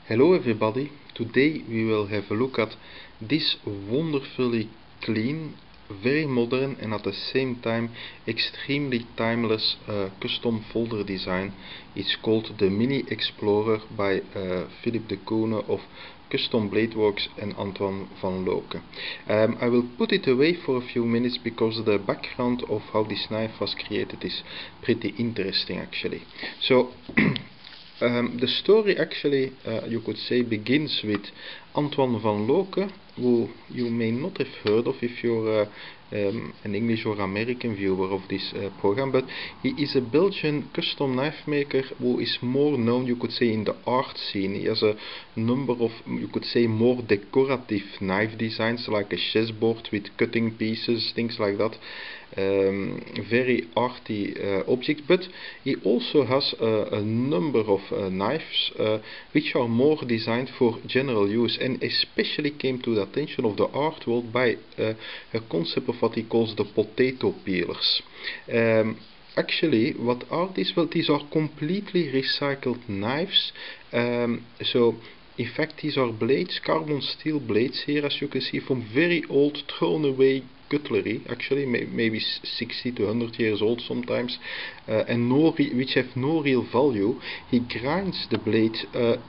Hello everybody, today we will have a look at this wonderfully clean, very modern and at the same time extremely timeless custom folder design. It's called the Mini Explorer by Filip De Coene of Custom Bladeworks and Antoine Van Loocke. I will put it away for a few minutes because the background of how this knife was created is pretty interesting actually. So the story actually, you could say, begins with Antoine Van Loocke, who you may not have heard of if you're an English or American viewer of this program, but he is a Belgian custom knife maker who is more known, you could say, in the art scene. He has a number of, you could say, more decorative knife designs, like a chessboard with cutting pieces, things like that. Very arty objects, but he also has a number of knives which are more designed for general use, and especially came to the attention of the art world by a concept of what he calls the potato peelers. Actually, what are these? Well, these are completely recycled knives. So in fact, these are blades, carbon steel blades here, as you can see, from very old thrown away cutlery, actually maybe 60 to 100 years old sometimes, and which have no real value. He grinds the blade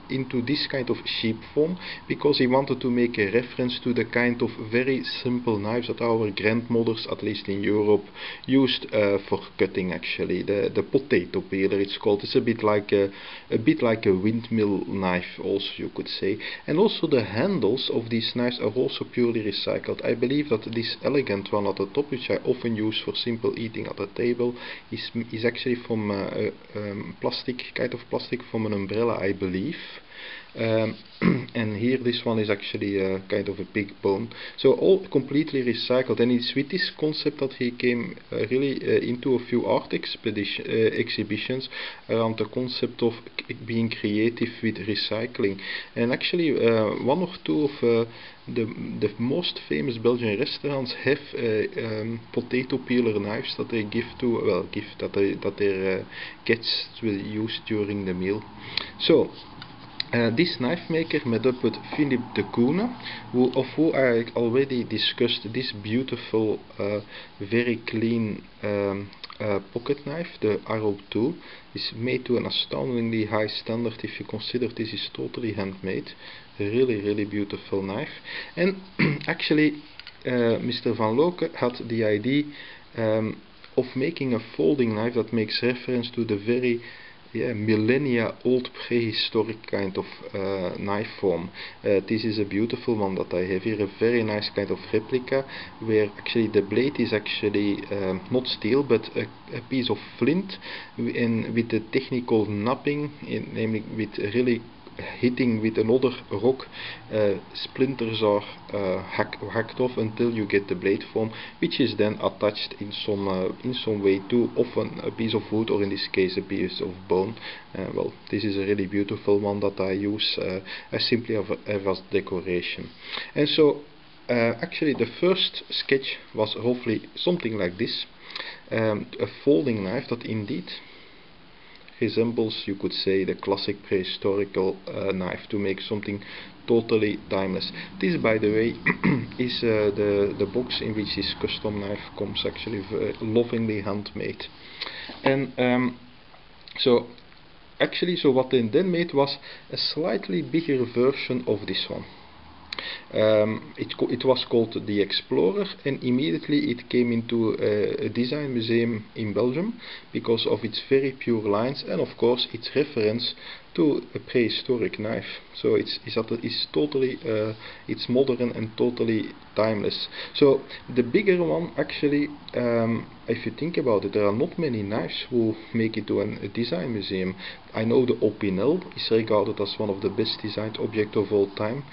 into this kind of sheep form because he wanted to make a reference to the kind of very simple knives that our grandmothers, at least in Europe, used for cutting. Actually, the potato peeler, it's called. It's a bit like a windmill knife, also, you could say. And also the handles of these knives are also purely recycled. I believe that this elegant one at the top, which I often use for simple eating at the table, is actually from plastic, kind of plastic from an umbrella, I believe. And here this one is actually kind of a big bone. So all completely recycled, and it's with this concept that he came really into a few art exhibitions around the concept of being creative with recycling. And actually one or two of the most famous Belgian restaurants have potato peeler knives that they give to, well, that their guests will use during the meal. So this knife maker met up with Filip De Coene, of who I already discussed this beautiful, very clean pocket knife, the Arrow 2. Is made to an astoundingly high standard if you consider this is totally handmade. Really beautiful knife. And actually Mr. Van Loocke had the idea of making a folding knife that makes reference to the very millennia old prehistoric kind of knife form. This is a beautiful one that I have here, a very nice kind of replica, where actually the blade is actually not steel but a piece of flint, and with the technical napping, namely with really hitting with another rock, splinters are hacked off until you get the blade form, which is then attached in some way to often a piece of wood, or in this case a piece of bone. Well, this is a really beautiful one that I use simply as decoration. And so actually the first sketch was roughly something like this, a folding knife that indeed resembles, you could say, the classic prehistorical knife, to make something totally timeless. This, by the way, is the box in which this custom knife comes, actually lovingly handmade. And so what they then made was a slightly bigger version of this one. It was called the Explorer, and immediately it came into a design museum in Belgium because of its very pure lines and of course its reference to a prehistoric knife. So it's totally it's modern and totally timeless. So the bigger one, actually, if you think about it, there are not many knives who make it to a design museum. I know the Opinel is regarded as one of the best designed objects of all time,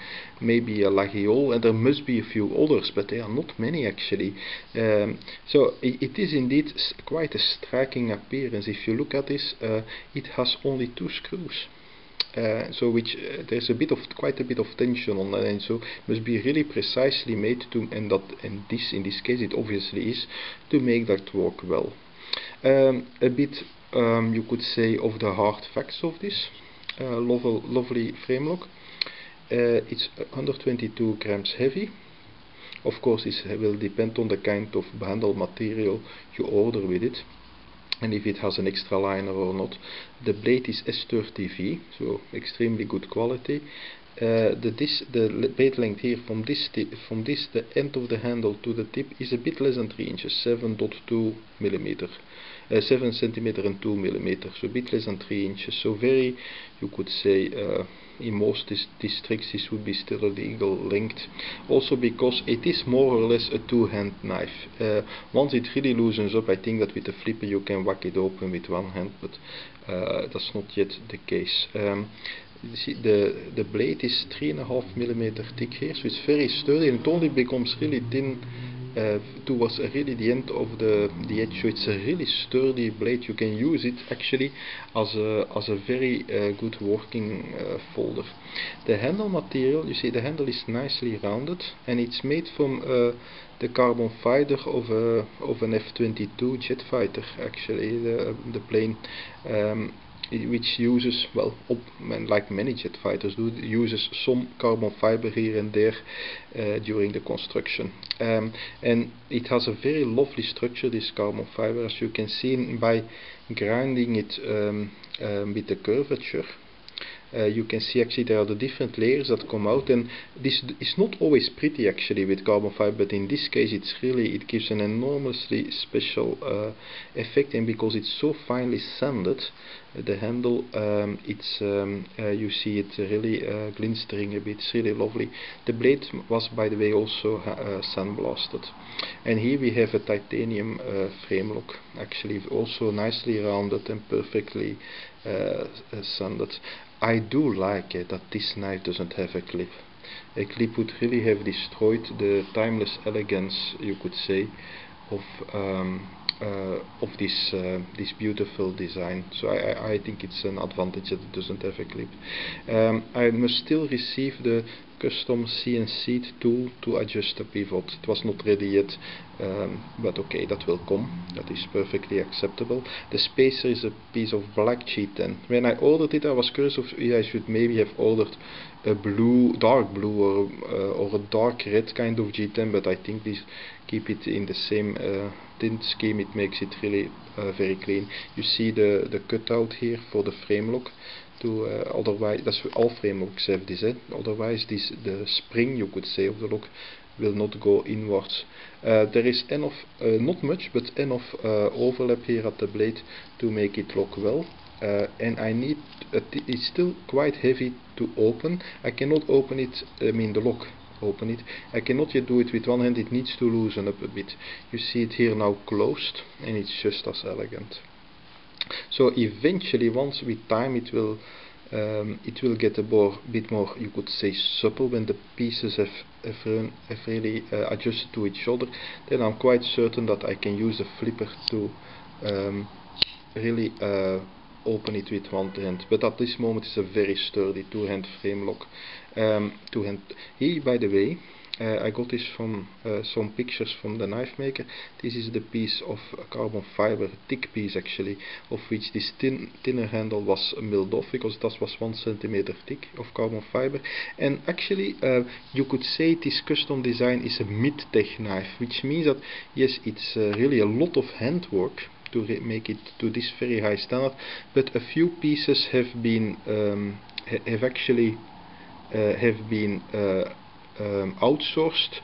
maybe a Lagiol, and there must be a few others, but there are not many actually. So it is indeed quite a striking appearance. If you look at this, it has only 2 screws. So there's quite a bit of tension on that, and so must be really precisely made to, in this case it obviously is, to make that work well. A bit you could say of the hard facts of this. lovely frame lock. It's 122 grams heavy. Of course, it will depend on the kind of handle material you order with it, and if it has an extra liner or not. The blade is S30V, so extremely good quality. The blade length here from the end of the handle to the tip is a bit less than 3 inches, 7.2 millimeter. 7 centimeter and 2 millimeter, so a bit less than 3 inches. So very, you could say, in most districts this would be still a legal length. Also because it is more or less a two-hand knife. Once it really loosens up, I think that with the flipper you can whack it open with one hand, but that's not yet the case. You see, the blade is 3.5 millimeter thick here, so it's very sturdy, and it only becomes really thin towards really the end of the edge. So it's a really sturdy blade. You can use it actually as a very good working folder. The handle material, you see, the handle is nicely rounded, and it's made from the carbon fiber of an F-22 jet fighter, actually, the plane. Which uses, well, like many jet fighters do, uses some carbon fiber here and there during the construction. And it has a very lovely structure, this carbon fiber, as you can see by grinding it with the curvature. You can see actually there are the different layers that come out, and this is not always pretty actually with carbon fiber, but in this case it gives an enormously special effect. And because it's so finely sanded, the handle, you see it really glinstering a bit. It's really lovely. The blade was, by the way, also sandblasted. And here we have a titanium frame lock, actually also nicely rounded and perfectly sanded. I do like it that this knife doesn't have a clip. A clip would really have destroyed the timeless elegance, you could say, of this beautiful design. So I think it's an advantage that it doesn't have a clip. I must still receive the custom CNC tool to adjust the pivot. It was not ready yet, but okay, that will come. That is perfectly acceptable. The spacer is a piece of black G10. When I ordered it, I was curious if I should maybe have ordered a dark blue or a dark red kind of G10, but I think these keep it in the same tint scheme. It makes it really very clean. You see the cutout here for the frame lock. Otherwise, that's all frame locks have this. Otherwise, the spring, you could say, of the lock will not go inwards. There is enough, not much, but enough overlap here at the blade to make it lock well. And it's still quite heavy to open. I cannot open it, the lock. Open it. I cannot yet do it with one hand. It needs to loosen up a bit. You see it here now closed, and it's just as elegant. So eventually, once with time, it will get a bit more, you could say, supple when the pieces have really adjusted to each other. Then I'm quite certain that I can use the flipper to really open it with one hand. But at this moment, it's a very sturdy two-hand frame lock. Here, by the way, I got this from some pictures from the knife maker. This is the piece of carbon fiber, thick piece actually, of which this thinner handle was milled off, because that was 1 centimeter thick of carbon fiber. And actually, you could say this custom design is a Midtech knife, which means that yes, it's really a lot of handwork to make it to this very high standard, but a few pieces have been outsourced,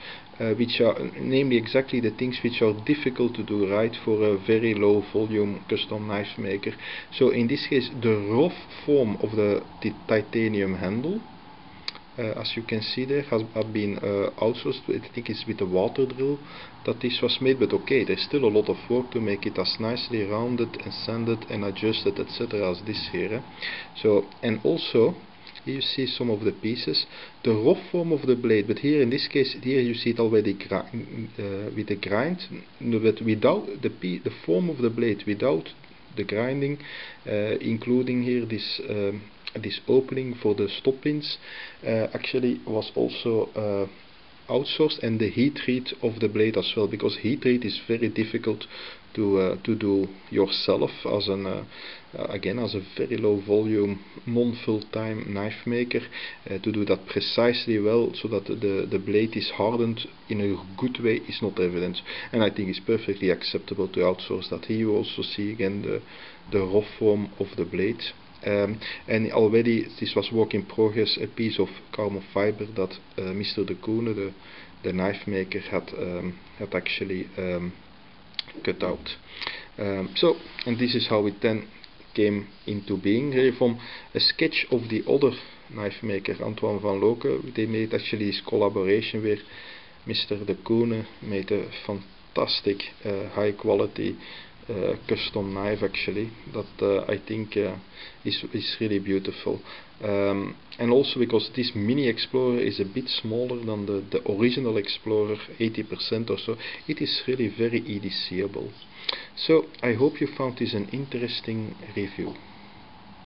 which are namely exactly the things which are difficult to do right for a very low volume custom knife maker. So in this case, the rough form of the titanium handle, as you can see there, has been outsourced. I think it's with a water drill that this was made, but okay, there's still a lot of work to make it as nicely rounded and sanded and adjusted, etc. as this here. So, and also here you see some of the pieces, the rough form of the blade, but here in this case, here you see it already with the grind, but without the form of the blade, without the grinding, including here this opening for the stop pins, actually was also outsourced, and the heat treat of the blade as well, because heat treat is very difficult to do yourself as an again as a very low volume non-full-time knife maker, to do that precisely well so that the blade is hardened in a good way is not evident, and I think it's perfectly acceptable to outsource that. Here you also see again the raw form of the blade. And already this was work in progress, a piece of carbon fiber that Mr. De Coene, the knife maker, had actually cut out. And this is how it then came into being, really from a sketch of the other knife maker, Antoine Van Loocke. They made actually this collaboration where Mr. De Coene made a fantastic high quality custom knife actually that I think is really beautiful, and also because this mini Explorer is a bit smaller than the original Explorer, 80% or so, it is really very EDC-able. So I hope you found this an interesting review.